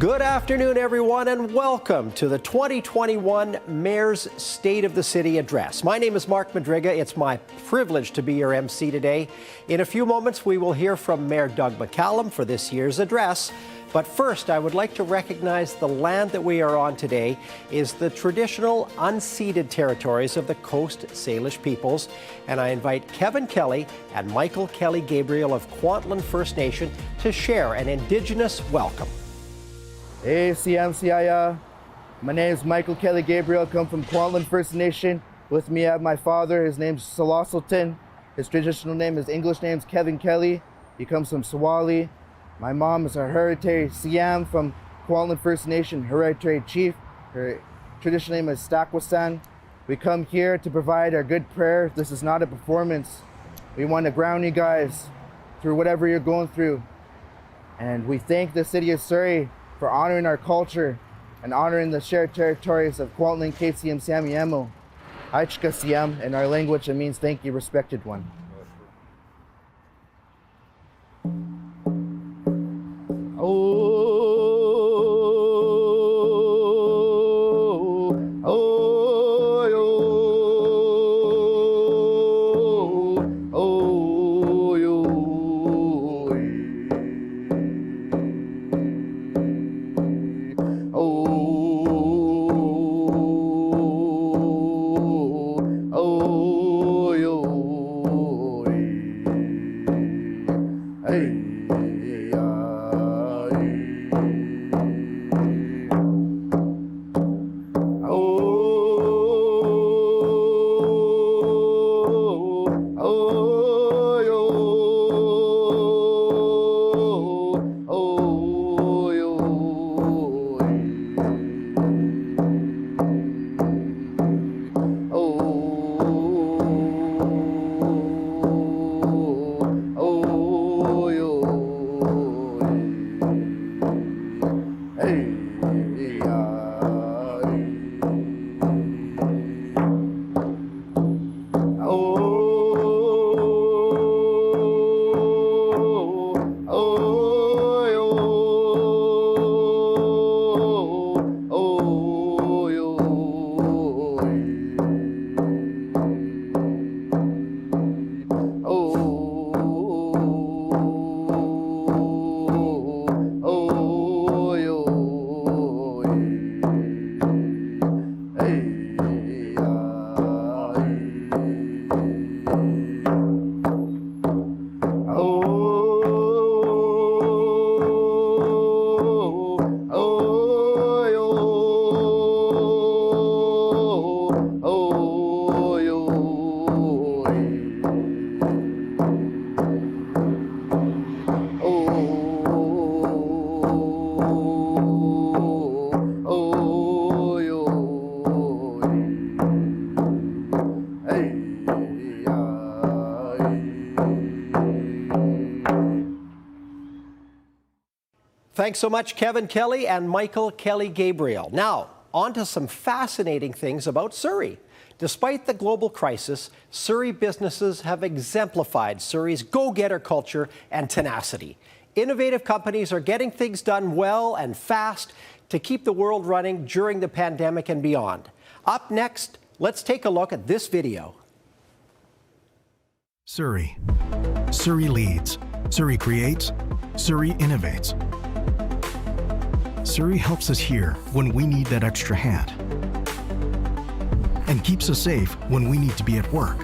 Good afternoon, everyone, and welcome to the 2021 Mayor's State of the City Address. My name is Mark Madriga. It's my privilege to be your MC today. In a few moments, we will hear from Mayor Doug McCallum for this year's address. But first, I would like to recognize the land that we are on today is the traditional unceded territories of the Coast Salish peoples. And I invite Kevin Kelly and Michael Kelly Gabriel of Kwantlen First Nation to share an Indigenous welcome. Hey, CMCIA. My name is Michael Kelly Gabriel. I come from Kwantlen First Nation. With me I have my father. His name's Salosselton. His traditional name is English name's Kevin Kelly. He comes from Swali. My mom is a hereditary Siam from Kwantlen First Nation, hereditary chief. Her traditional name is Stakwasan. We come here to provide our good prayer. This is not a performance. We want to ground you guys through whatever you're going through. And we thank the city of Surrey for honoring our culture and honoring the shared territories of Kwantlen, KCM, Samiamo. Aichka Siam, in our language, it means thank you, respected one. Thanks so much, Kevin Kelly and Michael Kelly Gabriel. Now, on to some fascinating things about Surrey. Despite the global crisis, Surrey businesses have exemplified Surrey's go-getter culture and tenacity. Innovative companies are getting things done well and fast to keep the world running during the pandemic and beyond. Up next, let's take a look at this video. Surrey. Surrey leads. Surrey creates. Surrey innovates. Surrey helps us here when we need that extra hand and keeps us safe when we need to be at work.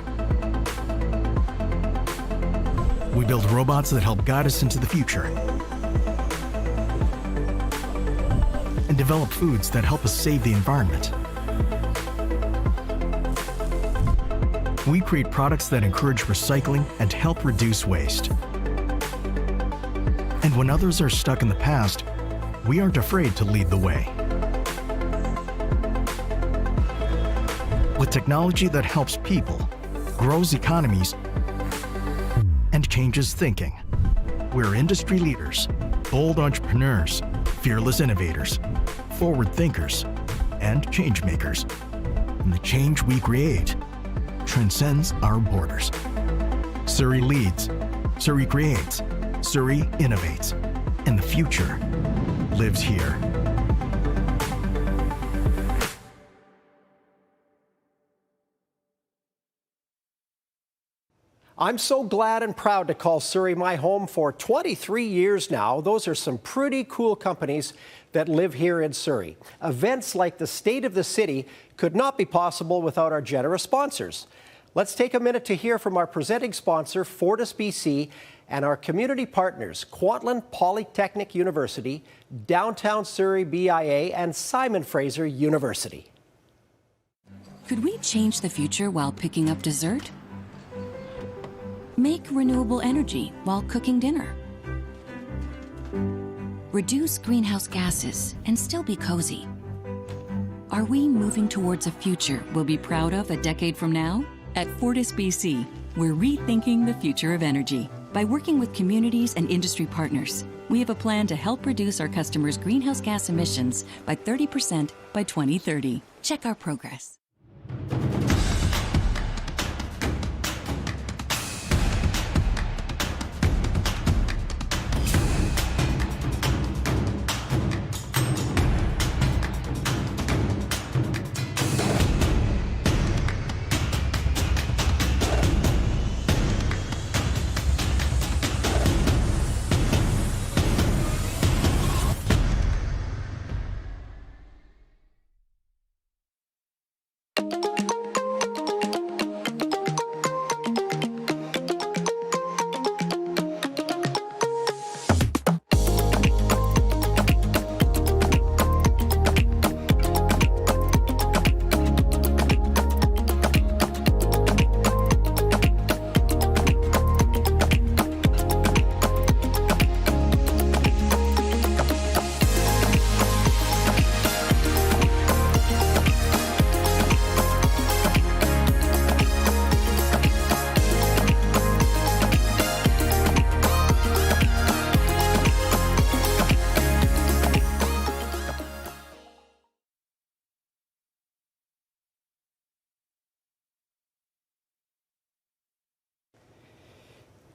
We build robots that help guide us into the future and develop foods that help us save the environment. We create products that encourage recycling and help reduce waste. And when others are stuck in the past, we aren't afraid to lead the way. With technology that helps people, grows economies, and changes thinking, we're industry leaders, bold entrepreneurs, fearless innovators, forward thinkers, and change makers. And the change we create transcends our borders. Surrey leads, Surrey creates, Surrey innovates, and the future lives here. I'm so glad and proud to call Surrey my home for 23 years now. Those are some pretty cool companies that live here in Surrey. Events like the State of the City could not be possible without our generous sponsors. Let's take a minute to hear from our presenting sponsor, Fortis BC, and our community partners, Kwantlen Polytechnic University, Downtown Surrey BIA, and Simon Fraser University. Could we change the future while picking up dessert? Make renewable energy while cooking dinner. Reduce greenhouse gases and still be cozy. Are we moving towards a future we'll be proud of a decade from now? At Fortis BC, we're rethinking the future of energy. By working with communities and industry partners, we have a plan to help reduce our customers' greenhouse gas emissions by 30% by 2030. Check our progress.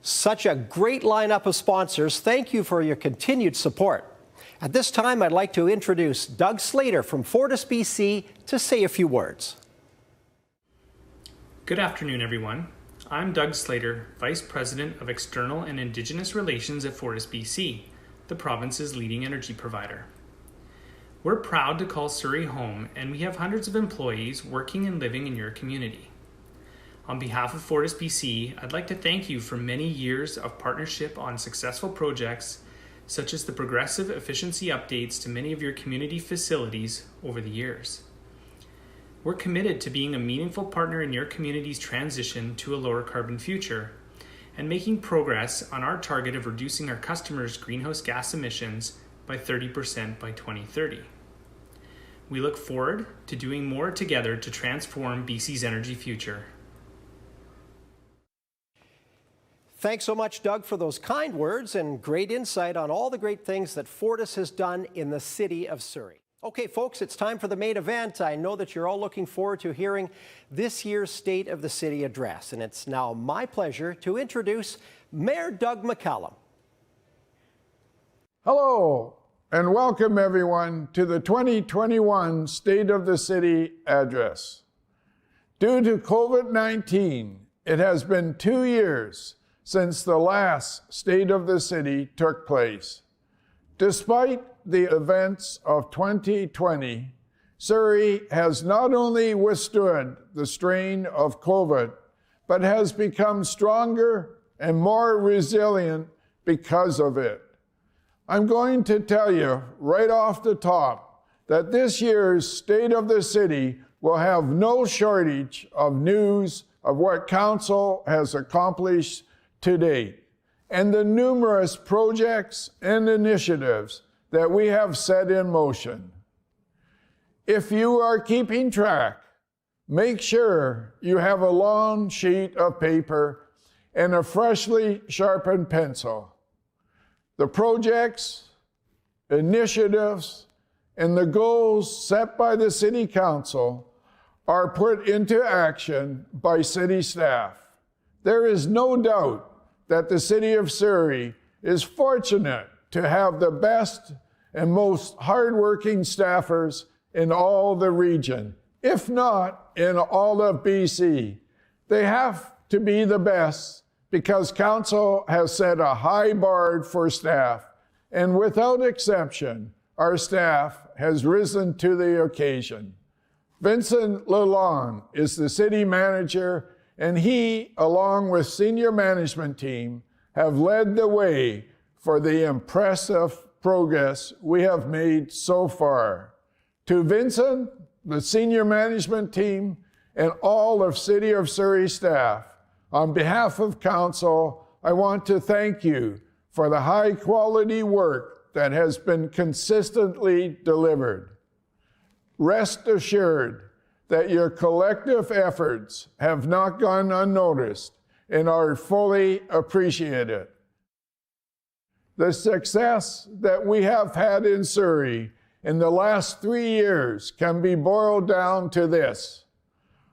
Such a great lineup of sponsors. Thank you for your continued support. At this time, I'd like to introduce Doug Slater from Fortis BC to say a few words. Good afternoon, everyone. I'm Doug Slater, Vice President of External and Indigenous Relations at Fortis BC, the province's leading energy provider. We're proud to call Surrey home, and we have hundreds of employees working and living in your community. On behalf of Fortis BC, I'd like to thank you for many years of partnership on successful projects, such as the progressive efficiency updates to many of your community facilities over the years. We're committed to being a meaningful partner in your community's transition to a lower carbon future and making progress on our target of reducing our customers' greenhouse gas emissions by 30% by 2030. We look forward to doing more together to transform BC's energy future. Thanks so much, Doug, for those kind words and great insight on all the great things that Fortis has done in the city of Surrey. Okay, folks, it's time for the main event. I know that you're all looking forward to hearing this year's State of the City address, and it's now my pleasure to introduce Mayor Doug McCallum. Hello, and welcome everyone to the 2021 State of the City address. Due to COVID-19, it has been 2 years since the last State of the City took place. Despite the events of 2020, Surrey has not only withstood the strain of COVID, but has become stronger and more resilient because of it. I'm going to tell you right off the top that this year's State of the City will have no shortage of news of what Council has accomplished to date, and the numerous projects and initiatives that we have set in motion. If you are keeping track, make sure you have a long sheet of paper and a freshly sharpened pencil. The projects, initiatives, and the goals set by the City Council are put into action by City staff. There is no doubt that the City of Surrey is fortunate to have the best and most hardworking staffers in all the region, if not in all of BC. They have to be the best because Council has set a high bar for staff, and without exception, our staff has risen to the occasion. Vincent Lalonde is the city manager, and he, along with senior management team, have led the way for the impressive progress we have made so far. To Vincent, the senior management team, and all of City of Surrey staff, on behalf of Council, I want to thank you for the high quality work that has been consistently delivered. Rest assured that your collective efforts have not gone unnoticed and are fully appreciated. The success that we have had in Surrey in the last 3 years can be boiled down to this.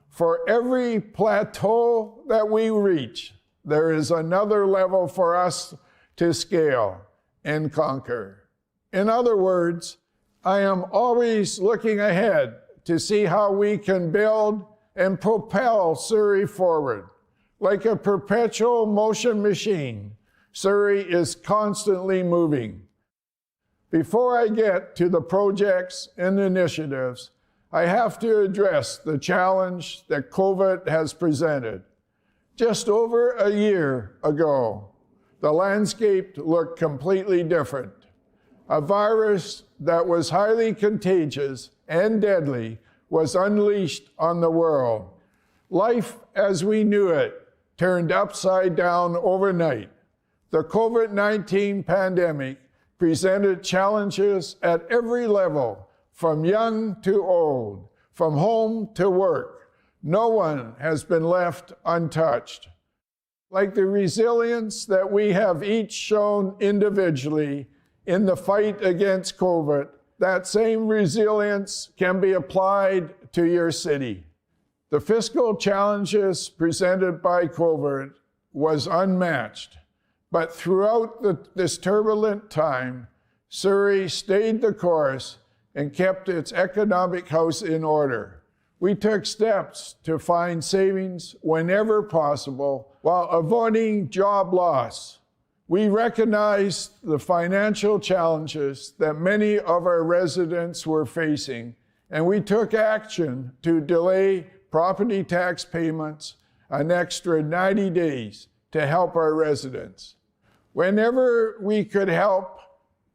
For every plateau that we reach, there is another level for us to scale and conquer. In other words, I am always looking ahead to see how we can build and propel Surrey forward. Like a perpetual motion machine, Surrey is constantly moving. Before I get to the projects and initiatives, I have to address the challenge that COVID has presented. Just over a year ago, the landscape looked completely different. A virus that was highly contagious and deadly was unleashed on the world. Life as we knew it turned upside down overnight. The COVID-19 pandemic presented challenges at every level, from young to old, from home to work. No one has been left untouched. Like the resilience that we have each shown individually in the fight against COVID, that same resilience can be applied to your city. The fiscal challenges presented by COVID was unmatched, but throughout this turbulent time, Surrey stayed the course and kept its economic house in order. We took steps to find savings whenever possible while avoiding job loss. We recognized the financial challenges that many of our residents were facing, and we took action to delay property tax payments an extra 90 days to help our residents. Whenever we could help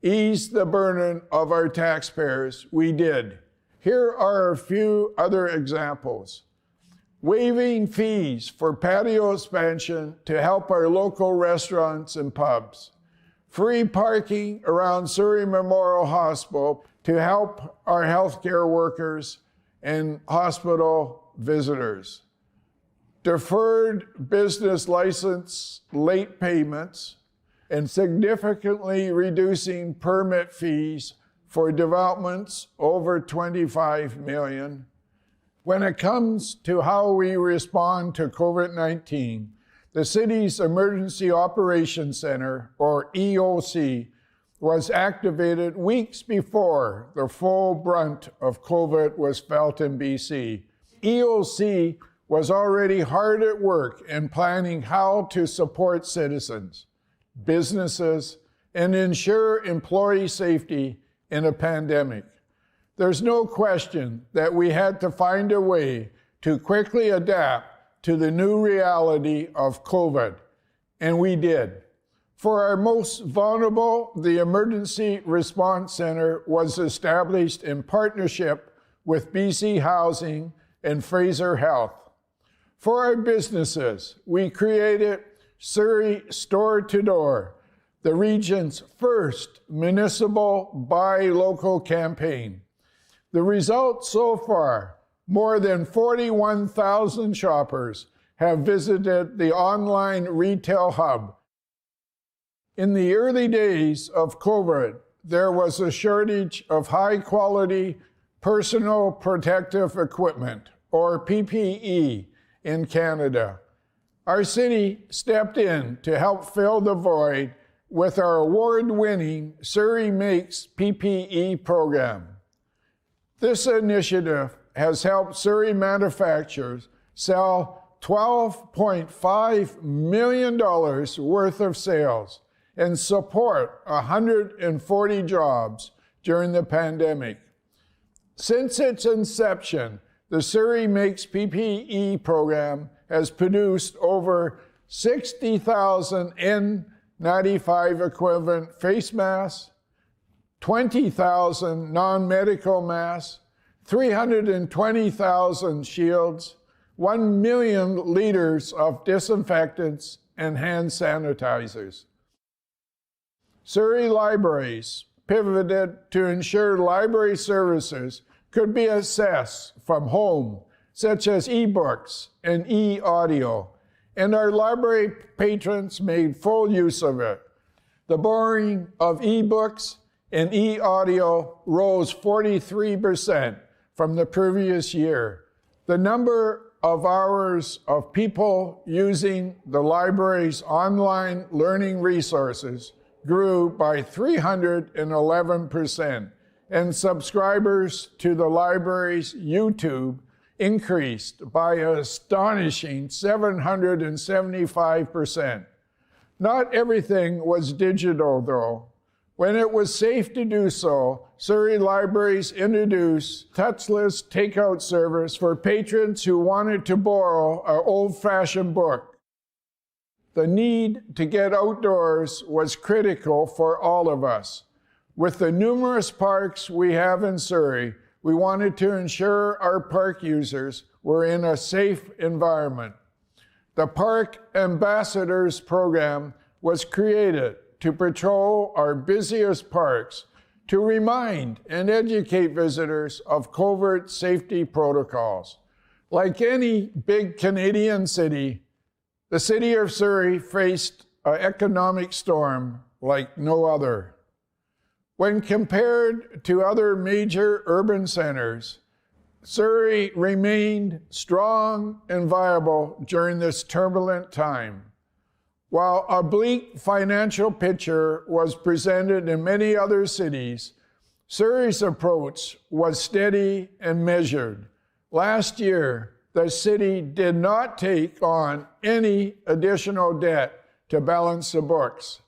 ease the burden of our taxpayers, we did. Here are a few other examples. Waiving fees for patio expansion to help our local restaurants and pubs. Free parking around Surrey Memorial Hospital to help our healthcare workers and hospital visitors. Deferred business license late payments, and significantly reducing permit fees for developments over $25 million. When it comes to how we respond to COVID-19, the city's Emergency Operations Center, or EOC, was activated weeks before the full brunt of COVID was felt in BC. EOC was already hard at work in planning how to support citizens, businesses, and ensure employee safety in a pandemic. There's no question that we had to find a way to quickly adapt to the new reality of COVID, and we did. For our most vulnerable, the Emergency Response Center was established in partnership with BC Housing and Fraser Health. For our businesses, we created Surrey Store to Door, the region's first municipal Buy Local campaign. The results so far, more than 41,000 shoppers have visited the online retail hub. In the early days of COVID, there was a shortage of high-quality personal protective equipment, or PPE, in Canada. Our city stepped in to help fill the void with our award-winning Surrey Makes PPE program. This initiative has helped Surrey manufacturers sell $12.5 million worth of sales and support 140 jobs during the pandemic. Since its inception, the Surrey Makes PPE program has produced over 60,000 N95 equivalent face masks, 20,000 non-medical masks, 320,000 shields, 1 million liters of disinfectants and hand sanitizers. Surrey Libraries pivoted to ensure library services could be accessed from home, such as e-books and e-audio, and our library patrons made full use of it. The borrowing of e-books and e-audio rose 43% from the previous year. The number of hours of people using the library's online learning resources grew by 311%, and subscribers to the library's YouTube increased by an astonishing 775%. Not everything was digital, though. When it was safe to do so, Surrey Libraries introduced touchless takeout service for patrons who wanted to borrow an old-fashioned book. The need to get outdoors was critical for all of us. With the numerous parks we have in Surrey, we wanted to ensure our park users were in a safe environment. The Park Ambassadors program was created to patrol our busiest parks to remind and educate visitors of COVID safety protocols. Like any big Canadian city, the city of Surrey faced an economic storm like no other. When compared to other major urban centers, Surrey remained strong and viable during this turbulent time. While a bleak financial picture was presented in many other cities, Surrey's approach was steady and measured. Last year, the city did not take on any additional debt to balance the books.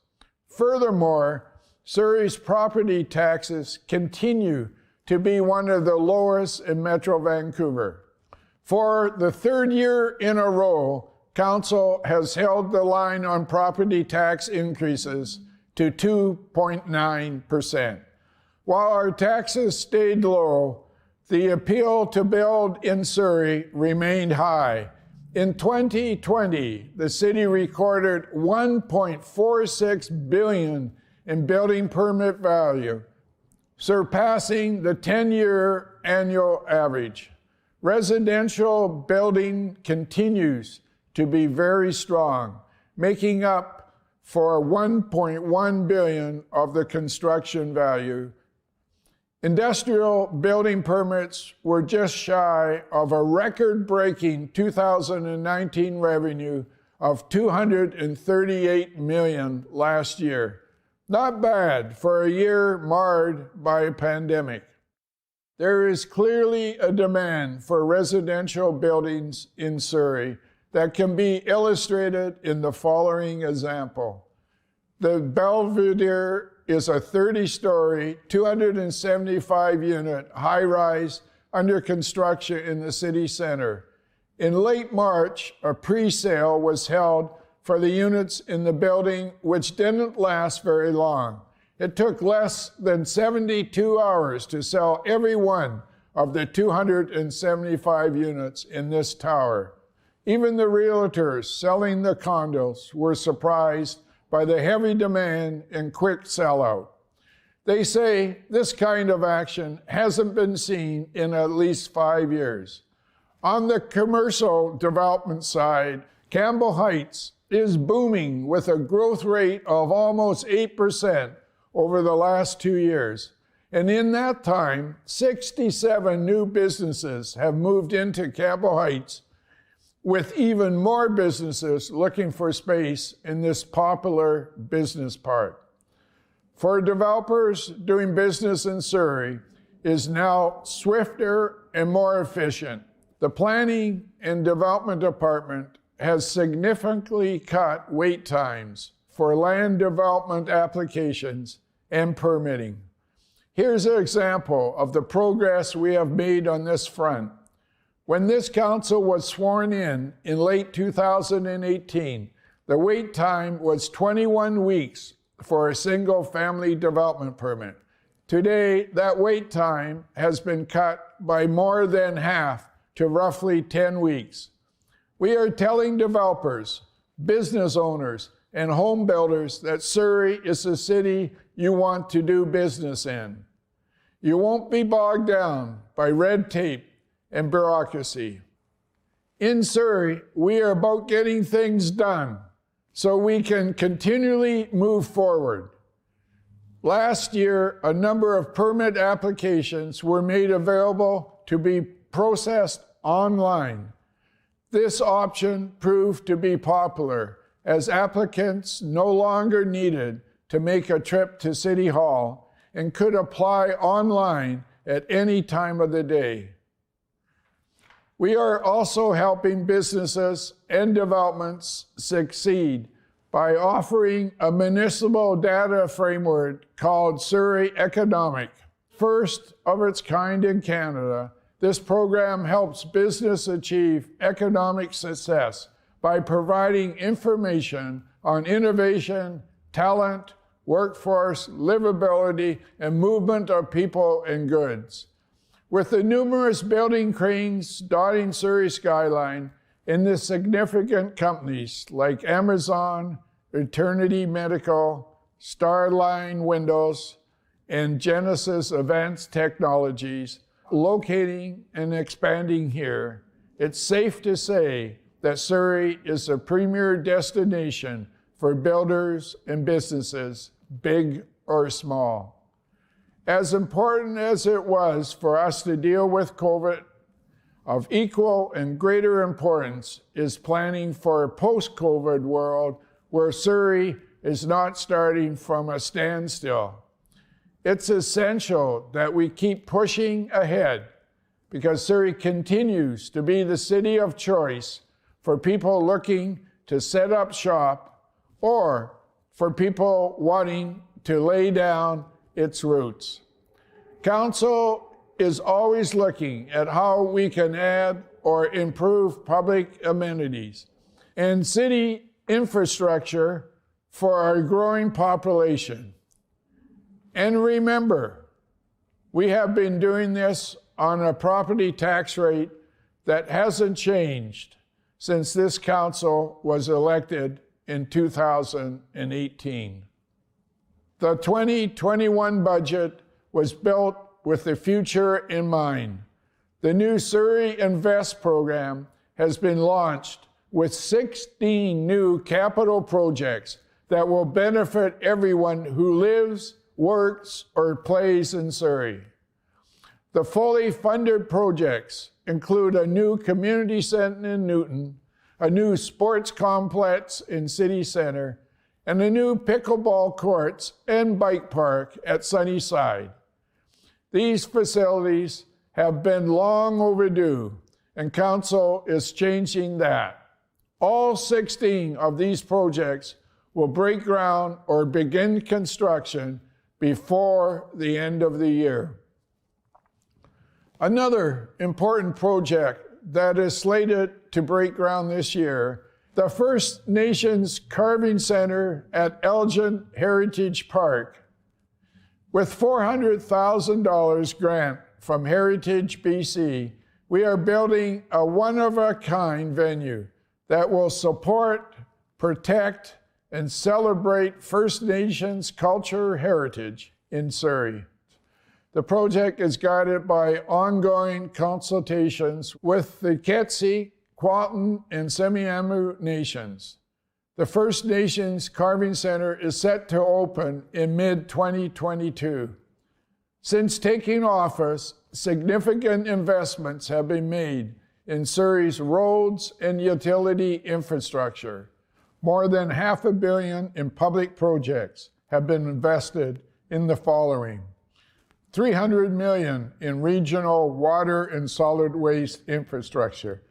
Furthermore, Surrey's property taxes continue to be one of the lowest in Metro Vancouver. For the third year in a row, Council has held the line on property tax increases to 2.9%. While our taxes stayed low, the appeal to build in Surrey remained high. In 2020, the city recorded $1.46 billion in building permit value, surpassing the 10-year annual average. Residential building continues to be very strong, making up for $1.1 billion of the construction value. Industrial building permits were just shy of a record-breaking 2019 revenue of $238 million last year. Not bad for a year marred by a pandemic. There is clearly a demand for residential buildings in Surrey that can be illustrated in the following example. The Belvedere is a 30-story, 275-unit high-rise under construction in the city center. In late March, a pre-sale was held for the units in the building, which didn't last very long. It took less than 72 hours to sell every one of the 275 units in this tower. Even the realtors selling the condos were surprised by the heavy demand and quick sellout. They say this kind of action hasn't been seen in at least 5 years. On the commercial development side, Campbell Heights is booming with a growth rate of almost 8% over the last 2 years. And in that time, 67 new businesses have moved into Campbell Heights, with even more businesses looking for space in this popular business park. For developers, doing business in Surrey is now swifter and more efficient. The Planning and Development Department has significantly cut wait times for land development applications and permitting. Here's an example of the progress we have made on this front. When this council was sworn in late 2018, the wait time was 21 weeks for a single-family development permit. Today, that wait time has been cut by more than half to roughly 10 weeks. We are telling developers, business owners, and home builders that Surrey is the city you want to do business in. You won't be bogged down by red tape and bureaucracy. In Surrey, we are about getting things done so we can continually move forward. Last year, a number of permit applications were made available to be processed online. This option proved to be popular as applicants no longer needed to make a trip to City Hall and could apply online at any time of the day. We are also helping businesses and developments succeed by offering a municipal data framework called Surrey Economic. First of its kind in Canada, this program helps business achieve economic success by providing information on innovation, talent, workforce, livability, and movement of people and goods. With the numerous building cranes dotting Surrey skyline and the significant companies like Amazon, Eternity Medical, Starline Windows, and Genesis Advanced Technologies locating and expanding here, it's safe to say that Surrey is a premier destination for builders and businesses, big or small. As important as it was for us to deal with COVID, of equal and greater importance is planning for a post-COVID world where Surrey is not starting from a standstill. It's essential that we keep pushing ahead because Surrey continues to be the city of choice for people looking to set up shop or for people wanting to lay down its roots. Council is always looking at how we can add or improve public amenities and city infrastructure for our growing population. And remember, we have been doing this on a property tax rate that hasn't changed since this council was elected in 2018. The 2021 budget was built with the future in mind. The new Surrey Invest program has been launched with 16 new capital projects that will benefit everyone who lives, works, or plays in Surrey. The fully funded projects include a new community center in Newton, a new sports complex in City Centre, and a new pickleball courts and bike park at Sunnyside. These facilities have been long overdue, and Council is changing that. All 16 of these projects will break ground or begin construction before the end of the year. Another important project that is slated to break ground this year, the First Nations Carving Centre at Elgin Heritage Park. With $400,000 grant from Heritage BC, we are building a one-of-a-kind venue that will support, protect, and celebrate First Nations culture heritage in Surrey. The project is guided by ongoing consultations with the Ketsi, Kwalton, and Semiahmoo nations. The First Nations Carving Centre is set to open in mid-2022. Since taking office, significant investments have been made in Surrey's roads and utility infrastructure. More than $500 million in public projects have been invested in the following: $300 million in regional water and solid waste infrastructure,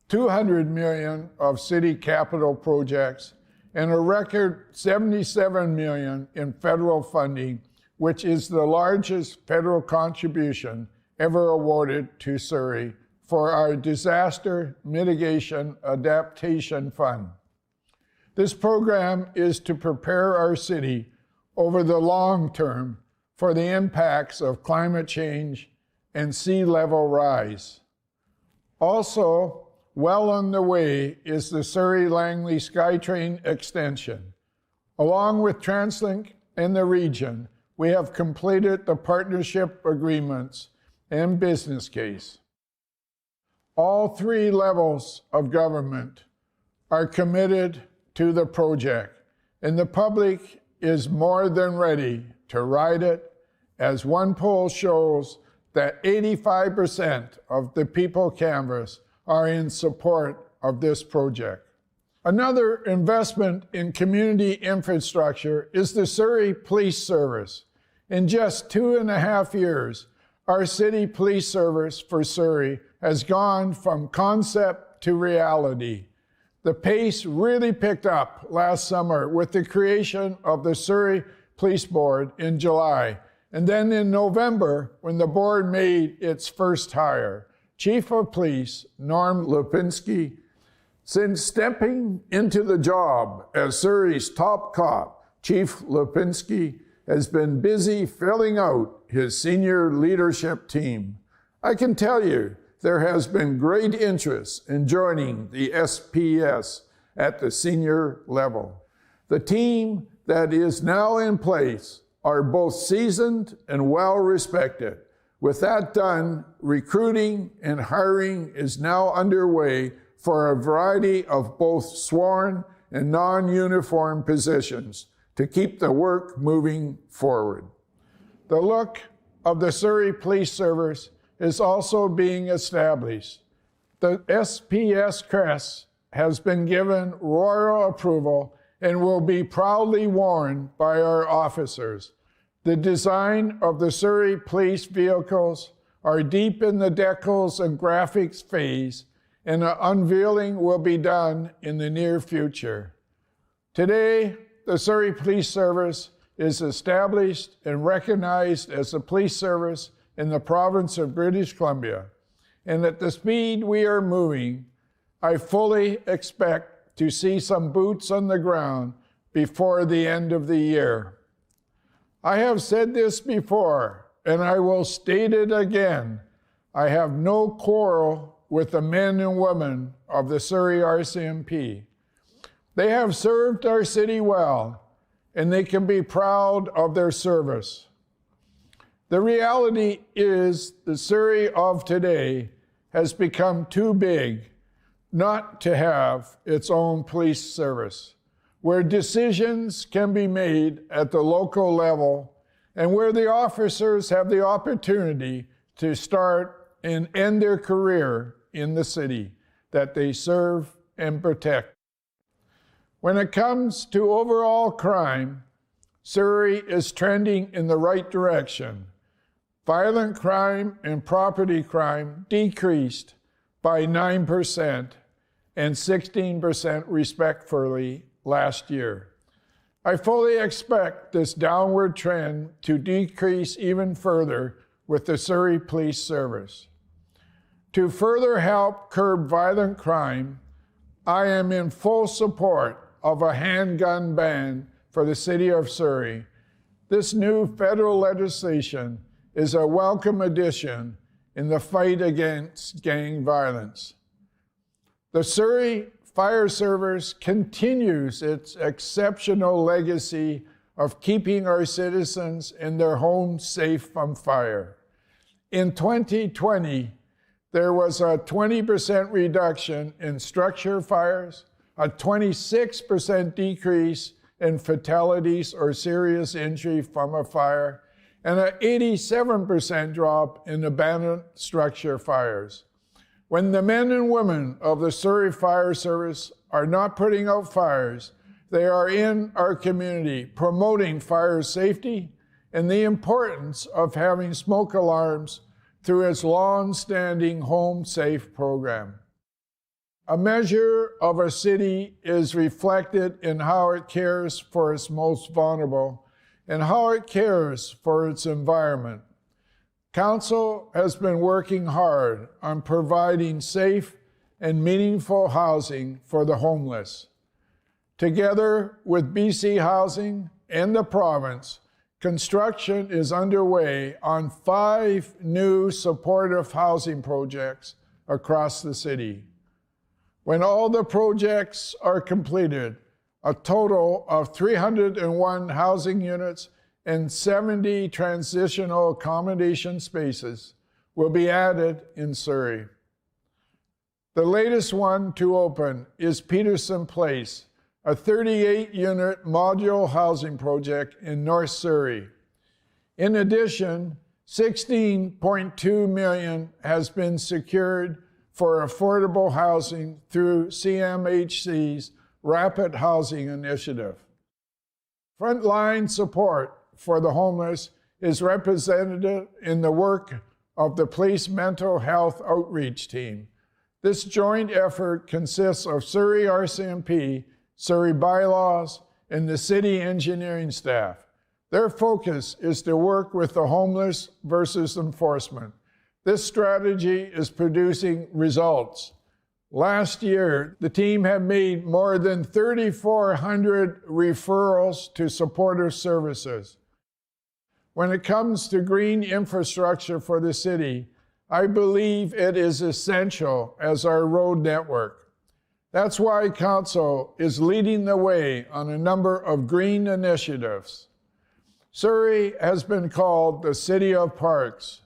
$200 million of city capital projects, and a record $77 million in federal funding, which is the largest federal contribution ever awarded to Surrey for our Disaster Mitigation Adaptation Fund. This program is to prepare our city over the long term for the impacts of climate change and sea level rise. Also, well on the way is the Surrey-Langley SkyTrain extension. Along with TransLink and the region, we have completed the partnership agreements and business case. All three levels of government are committed to the project, and the public is more than ready to ride it, as one poll shows that 85% of the people canvassed are in support of this project. Another investment in community infrastructure is the Surrey Police Service. In just 2.5 years, our city police service for Surrey has gone from concept to reality. The pace really picked up last summer with the creation of the Surrey Police Board in July, and then in November when the board made its first hire, Chief of Police Norm Lipinski. Since stepping into the job as Surrey's top cop, Chief Lipinski has been busy filling out his senior leadership team. I can tell you there has been great interest in joining the SPS at the senior level. The team that is now in place are both seasoned and well-respected. With that done, recruiting and hiring is now underway for a variety of both sworn and non-uniform positions to keep the work moving forward. The look of the Surrey Police Service is also being established. The SPS crest has been given royal approval and will be proudly worn by our officers. The design of the Surrey police vehicles are deep in the decals and graphics phase, and an unveiling will be done in the near future. Today, the Surrey Police Service is established and recognized as a police service in the province of British Columbia. And at the speed we are moving, I fully expect to see some boots on the ground before the end of the year. I have said this before, and I will state it again. I have no quarrel with the men and women of the Surrey RCMP. They have served our city well, and they can be proud of their service. The reality is the Surrey of today has become too big not to have its own police service, where decisions can be made at the local level and where the officers have the opportunity to start and end their career in the city that they serve and protect. When it comes to overall crime, Surrey is trending in the right direction. Violent crime and property crime decreased by 9% and 16% respectively last year. I fully expect this downward trend to decrease even further with the Surrey Police Service. To further help curb violent crime, I am in full support of a handgun ban for the city of Surrey. This new federal legislation is a welcome addition in the fight against gang violence. The Surrey Fire Service continues its exceptional legacy of keeping our citizens and their homes safe from fire. In 2020, there was a 20% reduction in structure fires, a 26% decrease in fatalities or serious injury from a fire, and an 87% drop in abandoned structure fires. When the men and women of the Surrey Fire Service are not putting out fires, they are in our community promoting fire safety and the importance of having smoke alarms through its long-standing Home Safe program. A measure of a city is reflected in how it cares for its most vulnerable and how it cares for its environment. Council has been working hard on providing safe and meaningful housing for the homeless. Together with BC Housing and the province, construction is underway on 5 new supportive housing projects across the city. When all the projects are completed, a total of 301 housing units and 70 transitional accommodation spaces will be added in Surrey. The latest one to open is Peterson Place, a 38-unit modular housing project in North Surrey. In addition, $16.2 million has been secured for affordable housing through CMHC's Rapid Housing Initiative. Frontline support for the homeless is represented in the work of the Police Mental Health Outreach Team. This joint effort consists of Surrey RCMP, Surrey Bylaws, and the city engineering staff. Their focus is to work with the homeless versus enforcement. This strategy is producing results. Last year, the team had made more than 3,400 referrals to supportive services. When it comes to green infrastructure for the city, I believe it is essential as our road network. That's why Council is leading the way on a number of green initiatives. Surrey has been called the City of Parks.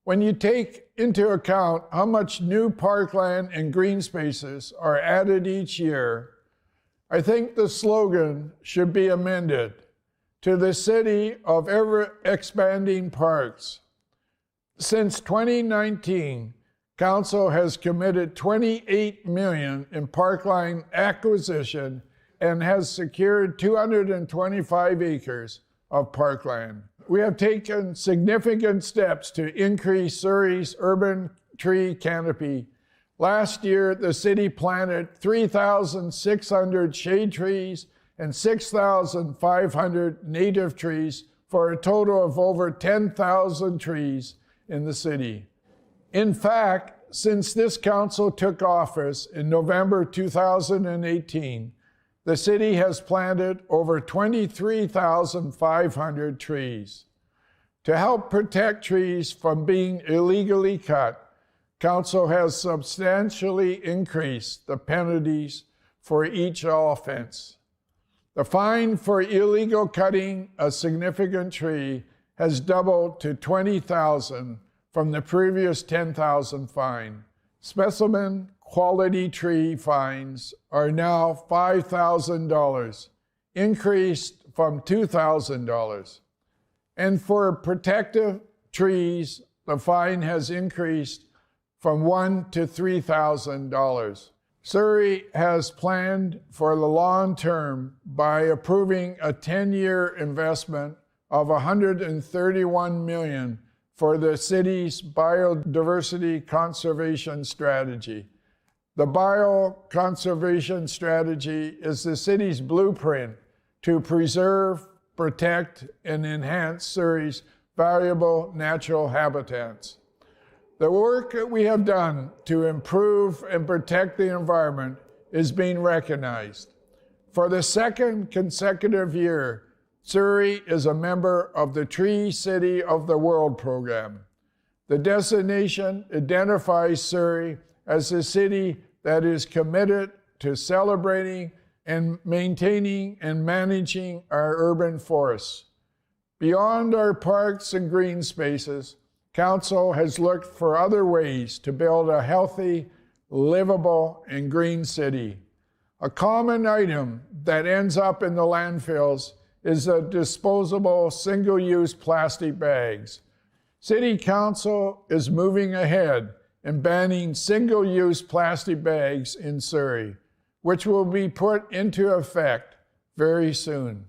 When you take into account how much new parkland and green spaces are added each year, I think the slogan should be amended to the City of Ever-Expanding Parks. Since 2019, Council has committed $28 million in parkland acquisition and has secured 225 acres of parkland. We have taken significant steps to increase Surrey's urban tree canopy. Last year, the city planted 3,600 shade trees and 6,500 native trees for a total of over 10,000 trees in the city. In fact, since this council took office in November 2018, the city has planted over 23,500 trees. To help protect trees from being illegally cut, Council has substantially increased the penalties for each offense. The fine for illegal cutting a significant tree has doubled to $20,000 from the previous $10,000 fine. Specimen quality tree fines are now $5,000, increased from $2,000. And for protective trees, the fine has increased from $1,000 to $3,000. Surrey has planned for the long term by approving a 10-year investment of $131 million for the city's biodiversity conservation strategy. The bioconservation strategy is the city's blueprint to preserve, protect, and enhance Surrey's valuable natural habitats. The work that we have done to improve and protect the environment is being recognized. For the second consecutive year, Surrey is a member of the Tree City of the World program. The designation identifies Surrey as a city that is committed to celebrating and maintaining and managing our urban forests. Beyond our parks and green spaces, Council has looked for other ways to build a healthy, livable, and green city. A common item that ends up in the landfills is the disposable single-use plastic bags. City Council is moving ahead in banning single-use plastic bags in Surrey, which will be put into effect very soon.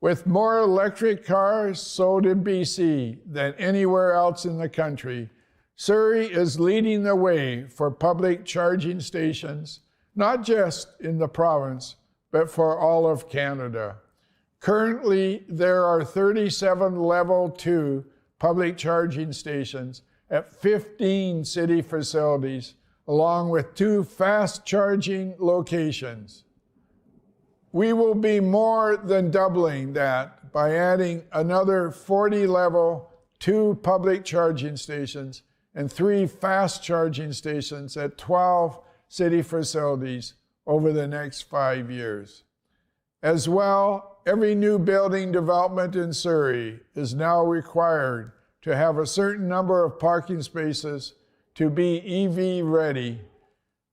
With more electric cars sold in BC than anywhere else in the country, Surrey is leading the way for public charging stations, not just in the province, but for all of Canada. Currently, there are 37 Level 2 public charging stations at 15 city facilities, along with 2 fast charging locations. We will be more than doubling that by adding another 40 Level 2 public charging stations and 3 fast charging stations at 12 city facilities over the next 5 years. As well, every new building development in Surrey is now required to have a certain number of parking spaces to be EV ready.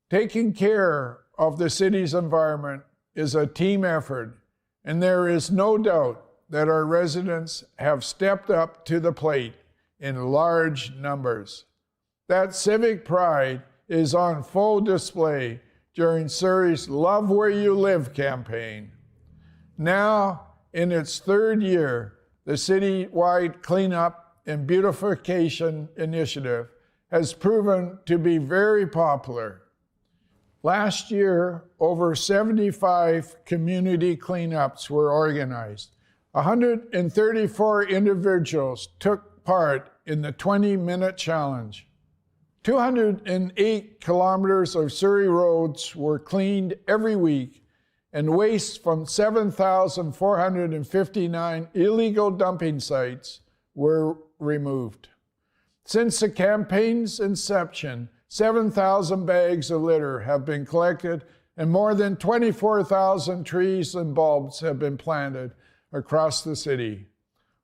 Taking care of the city's environment is a team effort, and there is no doubt that our residents have stepped up to the plate in large numbers. That civic pride is on full display during Surrey's Love Where You Live campaign. Now, in its 3rd year, the citywide cleanup and beautification initiative has proven to be very popular. Last year, over 75 community cleanups were organized. 134 individuals took part in the 20-minute challenge. 208 kilometers of Surrey roads were cleaned every week, and waste from 7,459 illegal dumping sites were removed. Since the campaign's inception, 7,000 bags of litter have been collected, and more than 24,000 trees and bulbs have been planted across the city.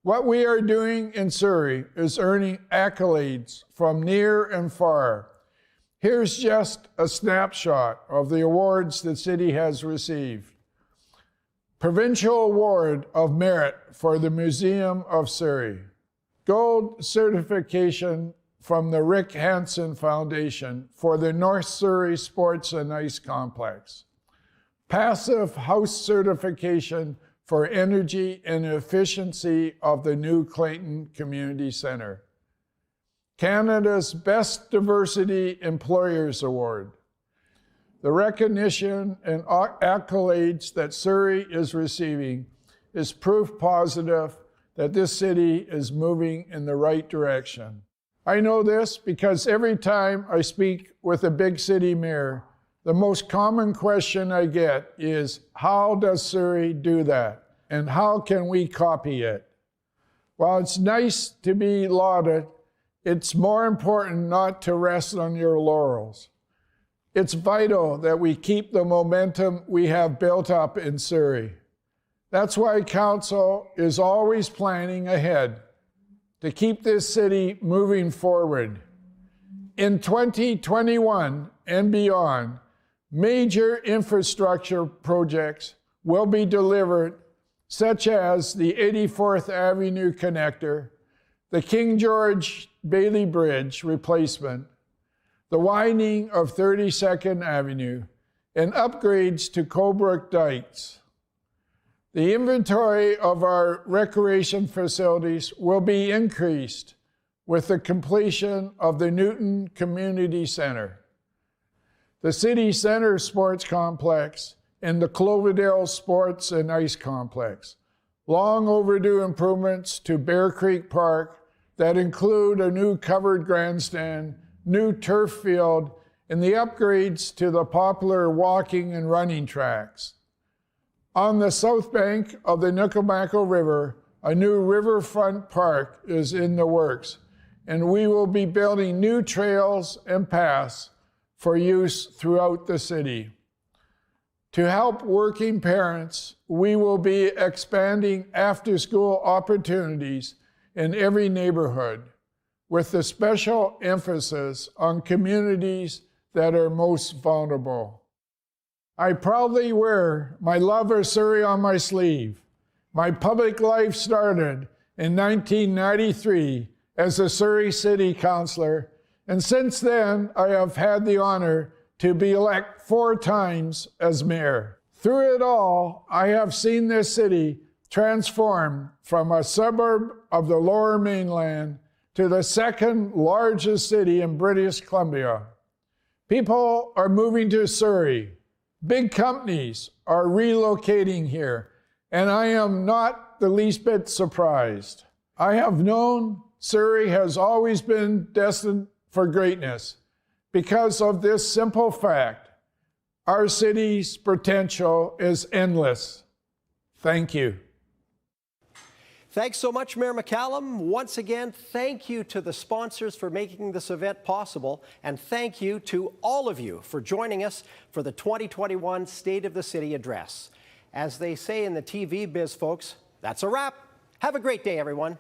What we are doing in Surrey is earning accolades from near and far. Here's just a snapshot of the awards the city has received. Provincial Award of Merit for the Museum of Surrey. Gold certification from the Rick Hansen Foundation for the North Surrey Sports and Ice Complex. Passive House certification for energy and efficiency of the new Clayton Community Centre. Canada's Best Diversity Employers Award. The recognition and accolades that Surrey is receiving is proof positive that this city is moving in the right direction. I know this because every time I speak with a big city mayor, the most common question I get is, how does Surrey do that? And how can we copy it? While it's nice to be lauded, it's more important not to rest on your laurels. It's vital that we keep the momentum we have built up in Surrey. That's why Council is always planning ahead to keep this city moving forward. In 2021 and beyond, major infrastructure projects will be delivered, such as the 84th Avenue connector, the King George Bailey Bridge replacement, the widening of 32nd Avenue, and upgrades to Colebrook Dykes. The inventory of our recreation facilities will be increased with the completion of the Newton Community Centre, the City Centre Sports Complex, and the Cloverdale Sports and Ice Complex. Long overdue improvements to Bear Creek Park that include a new covered grandstand, new turf field, and the upgrades to the popular walking and running tracks. On the south bank of the Nickelbacko River, a new riverfront park is in the works, and we will be building new trails and paths for use throughout the city. To help working parents, we will be expanding after-school opportunities in every neighborhood, with a special emphasis on communities that are most vulnerable. I proudly wear my love of Surrey on my sleeve. My public life started in 1993 as a Surrey City Councillor And since then, I have had the honor to be elected 4 times as mayor. Through it all, I have seen this city transform from a suburb of the Lower Mainland to the second largest city in British Columbia. People are moving to Surrey. Big companies are relocating here, and I am not the least bit surprised. I have known Surrey has always been destined for greatness because of this simple fact. Our city's potential is endless. Thank you. Thanks so much, Mayor McCallum. Once again, thank you to the sponsors for making this event possible, and thank you to all of you for joining us for the 2021 State of the City Address. As they say in the TV biz, folks, that's a wrap. Have a great day, everyone.